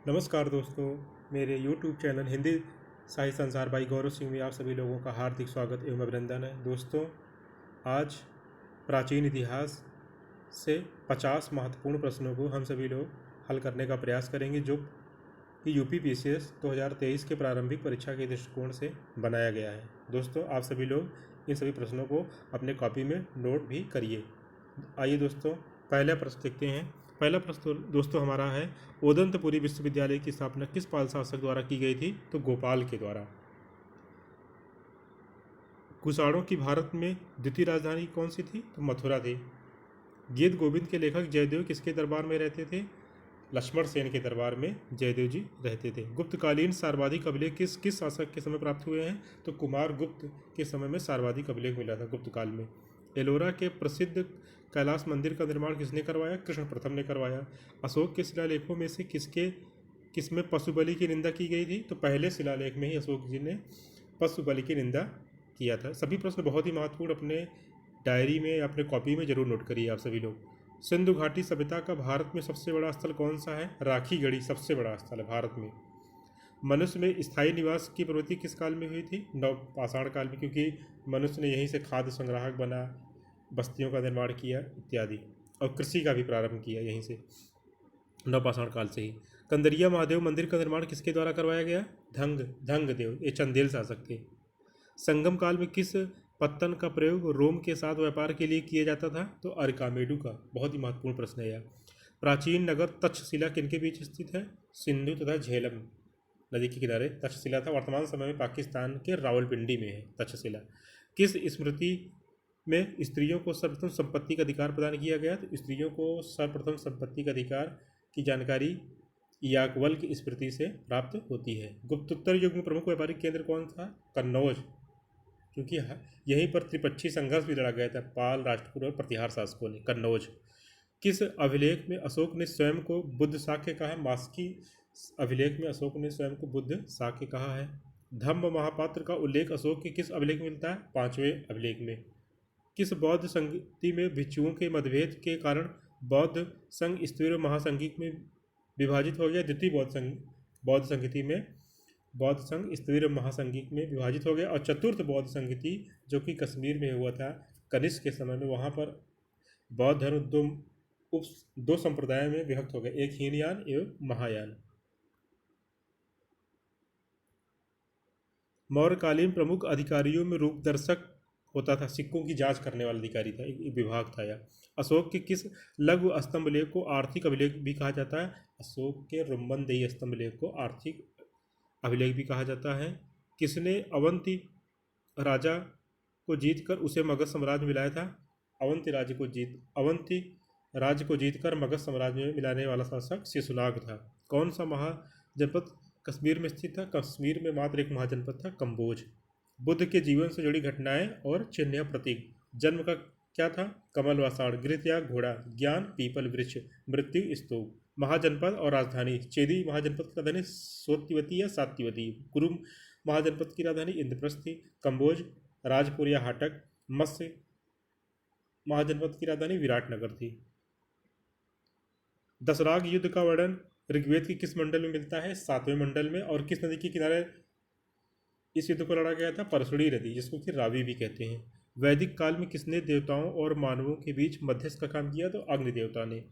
नमस्कार दोस्तों। मेरे YouTube चैनल हिंदी साहित्य संसार भाई गौरव सिंह में आप सभी लोगों का हार्दिक स्वागत एवं अभिनंदन है। दोस्तों, आज प्राचीन इतिहास से 50 महत्वपूर्ण प्रश्नों को हम सभी लोग हल करने का प्रयास करेंगे, जो कि यूपी पीसीएस 2023 के प्रारंभिक परीक्षा के दृष्टिकोण से बनाया गया है। दोस्तों, आप सभी लोग इन सभी प्रश्नों को अपने कॉपी में नोट भी करिए। आइए दोस्तों, पहला प्रश्न देखते हैं। पहला प्रश्न दोस्तों हमारा है, ओदंतपुरी विश्वविद्यालय की स्थापना किस पाल शासक द्वारा की गई थी? तो गोपाल के द्वारा। कुषाणों की भारत में द्वितीय राजधानी कौन सी थी? तो मथुरा थी। गीत गोविंद के लेखक जयदेव किसके दरबार में रहते थे? लक्ष्मण सेन के दरबार में जयदेव जी रहते थे। गुप्तकालीन सर्वाधिक अभिलेख किस किस शासक के समय प्राप्त हुए हैं? तो कुमार गुप्त के समय में सर्वाधिक अभिलेख मिला था गुप्त काल में। एलोरा के प्रसिद्ध कैलाश मंदिर का निर्माण किसने करवाया? कृष्ण प्रथम ने करवाया। अशोक के शिलालेखों में से किसमें पशु बलि की निंदा की गई थी? तो पहले शिलालेख में ही अशोक जी ने पशु बलि की निंदा किया था। सभी प्रश्न बहुत ही महत्वपूर्ण, अपने डायरी में या अपने कॉपी में जरूर नोट करिए आप सभी लोग। सिंधु घाटी सभ्यता का भारत में सबसे बड़ा स्थल कौन सा है? राखी गढ़ी सबसे बड़ा स्थल है भारत में। मनुष्य में स्थायी निवास की प्रवृत्ति किस काल में हुई थी? नव पाषाण काल में, क्योंकि मनुष्य ने यहीं से खाद्य संग्राहक बना, बस्तियों का निर्माण किया इत्यादि, और कृषि का भी प्रारंभ किया यहीं से, नवपाषाण काल से ही। कंदरिया महादेव मंदिर का निर्माण किसके द्वारा करवाया गया? धंग देव, ये चंदेल शासक थे। संगम काल में किस पत्तन का प्रयोग रोम के साथ व्यापार के लिए किया जाता था? तो अर्कामेडू का। बहुत ही महत्वपूर्ण प्रश्न है यह। प्राचीन नगर तक्षशिला किनके बीच स्थित है? सिंधु तथा झेलम नदी के किनारे तक्षशिला था। वर्तमान समय में पाकिस्तान के रावलपिंडी में है तक्षशिला। किस स्मृति में स्त्रियों को सर्वप्रथम संपत्ति का अधिकार प्रदान किया गया? तो स्त्रियों को सर्वप्रथम संपत्ति का अधिकार की जानकारी याकवल की स्मृति से प्राप्त होती है। गुप्तोत्तर युग में प्रमुख व्यापारिक केंद्र कौन था? कन्नौज, क्योंकि यहीं पर त्रिपक्षीय संघर्ष भी लड़ा गया था पाल, राष्ट्रकूट और प्रतिहार शासकों ने। कन्नौज। किस अभिलेख में अशोक ने स्वयं को बुद्ध शाक्य कहा है? मास्की अभिलेख में अशोक ने स्वयं को बुद्ध शाक्य कहा है। धम्म महापात्र का उल्लेख अशोक के किस अभिलेख में मिलता है? 5वें अभिलेख में। किस बौद्ध संगति में भिक्षुओं के मतभेद के कारण बौद्ध संघ स्त्रीय महासंघिक में विभाजित हो गया? द्वितीय बौद्ध संगति में बौद्ध संघ स्त्रीय महासंघिक में विभाजित हो गया। और चतुर्थ बौद्ध संगति जो कि कश्मीर में हुआ था कनिष्क के समय में, वहाँ पर बौद्ध धर्म दो संप्रदायों में विभक्त हो गए, एक हीनयान एवं महायान। मौर्यकालीन प्रमुख अधिकारियों में रूपदर्शक होता था, सिक्कों की जांच करने वाला अधिकारी था, एक विभाग था यह। अशोक के किस लघु स्तंभ लेख को आर्थिक अभिलेख भी कहा जाता है? अशोक के रुम्बनदेही स्तंभ लेख को आर्थिक अभिलेख भी कहा जाता है। किसने अवंती राजा को जीतकर उसे मगध साम्राज्य में मिलाया था? अवंती राज्य को जीतकर मगध साम्राज्य में मिलाने वाला शासक शिशुनाग था। कौन सा महाजनपद कश्मीर में स्थित था? कश्मीर में मात्र एक महाजनपद था, कंबोज। बुद्ध के जीवन से जुड़ी घटनाएं और चिन्ह या प्रतीक। जन्म का क्या था? कमल व साढ़, गृह या घोड़ा, ज्ञान पीपल वृक्ष, मृत्यु स्तूप। महाजनपद और राजधानी। चेदी महाजनपद की राजधानी सोतिवती या सात्यवती। कुरु महाजनपद की राजधानी इंद्रप्रस्थ थी। कंबोज, राजपुर या हाटक। मत्स्य महाजनपद की राजधानी विराटनगर थी। दशराग युद्ध का वर्णन ऋग्वेद के किस मंडल में मिलता है? 7वें मंडल में। और किस नदी के किनारे इस युद्ध को लड़ा गया था? परसुड़ी नदी, जिसको कि रावी भी कहते हैं। वैदिक काल में किसने देवताओं और मानवों के बीच मध्यस्थ का काम किया? तो अग्नि देवता ने।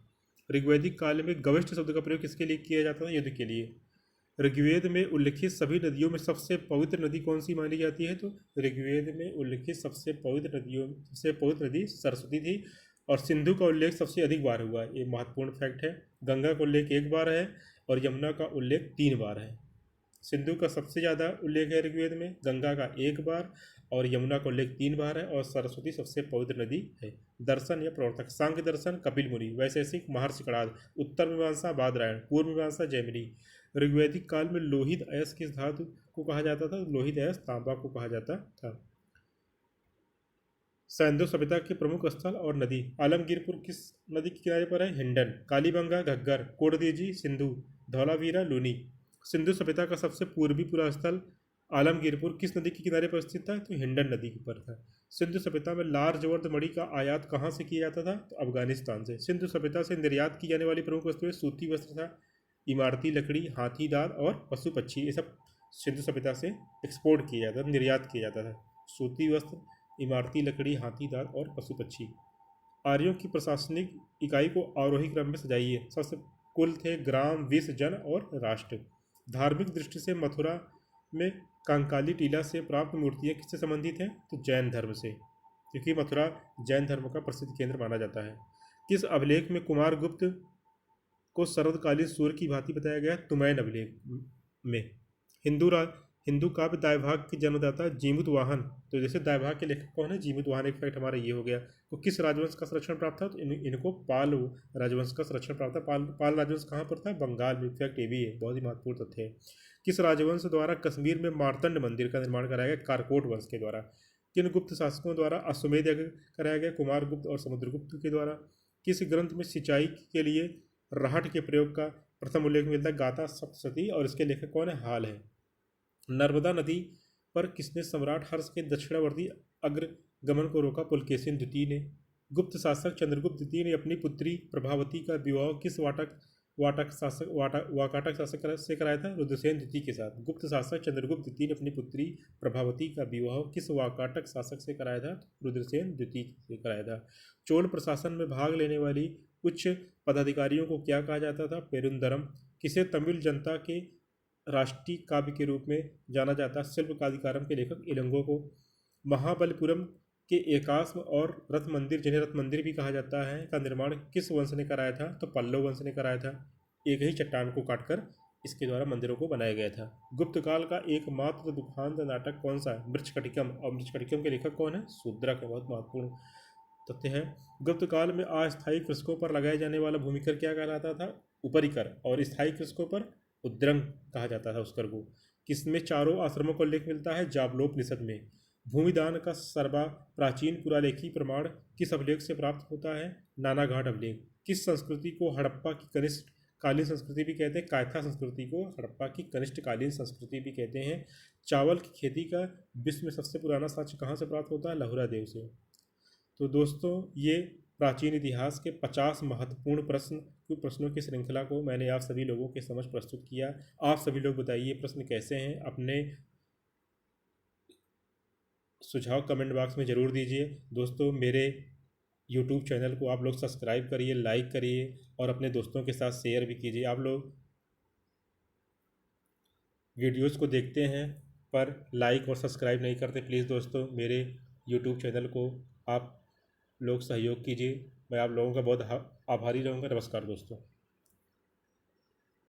ऋग्वैदिक काल में गविष्ठ शब्द का प्रयोग किसके लिए किया जाता था? युद्ध के लिए। ऋग्वेद में उल्लिखित सभी नदियों में सबसे पवित्र नदी कौन सी मानी जाती है? तो ऋग्वेद में उल्लिखित सबसे पवित्र नदी सरस्वती थी। और सिंधु का उल्लेख सबसे अधिक बार हुआ है, ये महत्वपूर्ण फैक्ट है। गंगा का उल्लेख 1 बार है और यमुना का उल्लेख 3 बार है। सिंधु का सबसे ज़्यादा उल्लेख है ऋग्वेद में, गंगा का 1 बार और यमुना का उल्लेख 3 बार है, और सरस्वती सबसे पवित्र नदी है। दर्शन या प्रवर्तक। सांख्य दर्शन कपिल मुनि, वैशेषिक महर्षि कणाद, उत्तर मीमांसा बादरायण, पूर्व मीमांसा जैमिनी। ऋग्वैदिक काल में लोहित अयस्क किस धातु को कहा जाता था? लोहित अयस्क तांबा को कहा जाता था। सैंधव सभ्यता के प्रमुख स्थल और नदी। आलमगीरपुर किस नदी के किनारे पर है? हिंडन। कालीबंगा, घग्गर, कोडदीजी, सिंधु, धौलावीरा, लूनी। सिंधु सभ्यता का सबसे पूर्वी पूरा स्थल आलमगीरपुर किस नदी के किनारे पर स्थित था? तो हिंडन नदी पर था। सिंधु सभ्यता में लार जवर्द मणि का आयात कहाँ से किया जाता था? तो अफगानिस्तान से। सिंधु सभ्यता से निर्यात की जाने वाली प्रमुख वस्तुएं सूती वस्त्र था, इमारती लकड़ी, हाथी दांत और पशु पक्षी, ये सब सिंधु सभ्यता से एक्सपोर्ट किया जाता था, निर्यात किया जाता था। सूती वस्त्र, इमारती लकड़ी, हाथी दांत और पशु पक्षी। आर्यों की प्रशासनिक इकाई को आरोही क्रम में सजाइए। सबसे कुल थे ग्राम, विश्व, जन और राष्ट्र। धार्मिक दृष्टि से मथुरा में कंकाली टीला से प्राप्त मूर्तियाँ किससे संबंधित हैं? तो जैन धर्म से, क्योंकि मथुरा जैन धर्म का प्रसिद्ध केंद्र माना जाता है। किस अभिलेख में कुमारगुप्त को सर्वकालीन सूर्य की भांति बताया गया? तुमैन अभिलेख में। हिंदू काव्य दायभाग के जन्मदाता जीमूत वाहन। तो जैसे दायभाग के लेखक कौन है? जीमूत वाहन। एक फैक्ट हमारा ये हो गया। तो किस राजवंश का संरक्षण प्राप्त था? तो इनको पाल राजवंश का संरक्षण प्राप्त था। पाल राजवंश कहाँ पर था? बंगाल में। फैक्ट ये भी है, बहुत ही महत्वपूर्ण तथ्य है। किस राजवंश द्वारा कश्मीर में मार्तंड मंदिर का निर्माण कराया गया? कारकोट वंश के द्वारा। किन गुप्त शासकों द्वारा अश्वमेध यज्ञ कराया गया? कुमारगुप्त और समुद्रगुप्त के द्वारा। किस ग्रंथ में सिंचाई के लिए राहट के प्रयोग का प्रथम उल्लेख मिलता है? गाथा सप्तशती। और इसके लेखक कौन है? हाल है। नर्मदा नदी पर किसने सम्राट हर्ष के दक्षिणावर्ती अग्रगमन को रोका? पुलकेशिन द्वितीय ने। गुप्त शासक चंद्रगुप्त द्वितीय ने अपनी पुत्री प्रभावती का विवाह किस वाकाटक शासक से कराया था? रुद्रसेन द्वितीय के साथ। गुप्त शासक चंद्रगुप्त द्वितीय ने अपनी पुत्री प्रभावती का विवाह किस वाकाटक शासक से कराया था? रुद्रसेन द्वितीय से कराया था। चोल प्रशासन में भाग लेने वाली उच्च पदाधिकारियों को क्या कहा जाता था? पेरुंदरम। किसे तमिल जनता के राष्ट्रीय काव्य के रूप में जाना जाता? शिल्पकादिकारम के लेखक इलंगो को। महाबलीपुरम के एकाश्म और रथ मंदिर, जिन्हें रथ मंदिर भी कहा जाता है, का निर्माण किस वंश ने कराया था? तो पल्लव वंश ने कराया था। एक ही चट्टान को काटकर इसके द्वारा मंदिरों को बनाया गया था। गुप्त काल का एकमात्र दुखांत नाटक कौन सा है? मृच्छकटिकम। और मृच्छकटिकम के लेखक कौन है? शूद्रक। बहुत महत्वपूर्ण तथ्य है। गुप्त काल में अस्थायी कृषकों पर लगाए जाने वाला भूमिकर क्या कहलाता था? ऊपरी कर। और स्थायी कृषकों पर उद्रंग कहा जाता था उस कर को। किसमें चारों आश्रमों का उल्लेख मिलता है? जाबलोपनिषद में। भूमिदान का सर्वा प्राचीन पुरालेखी प्रमाण किस अभिलेख से प्राप्त होता है? नानाघाट अभिलेख। किस संस्कृति को हड़प्पा की कनिष्ठ कालीन संस्कृति भी कहते हैं? कायथा संस्कृति को हड़प्पा की कनिष्ठ कालीन संस्कृति भी कहते हैं। चावल की खेती का विश्व में सबसे पुराना साक्ष्य कहाँ से प्राप्त होता है? लहुरा देव से। तो दोस्तों, ये प्राचीन इतिहास के 50 महत्वपूर्ण प्रश्नों की श्रृंखला को मैंने आप सभी लोगों के समक्ष प्रस्तुत किया। आप सभी लोग बताइए प्रश्न कैसे हैं। अपने सुझाव कमेंट बॉक्स में ज़रूर दीजिए। दोस्तों, मेरे YouTube चैनल को आप लोग सब्सक्राइब करिए, लाइक करिए और अपने दोस्तों के साथ शेयर भी कीजिए। आप लोग वीडियोस को देखते हैं पर लाइक और सब्सक्राइब नहीं करते। प्लीज़ दोस्तों, मेरे YouTube चैनल को आप लोग सहयोग कीजिए। मैं आप लोगों का बहुत आभारी रहूँगा। नमस्कार दोस्तों।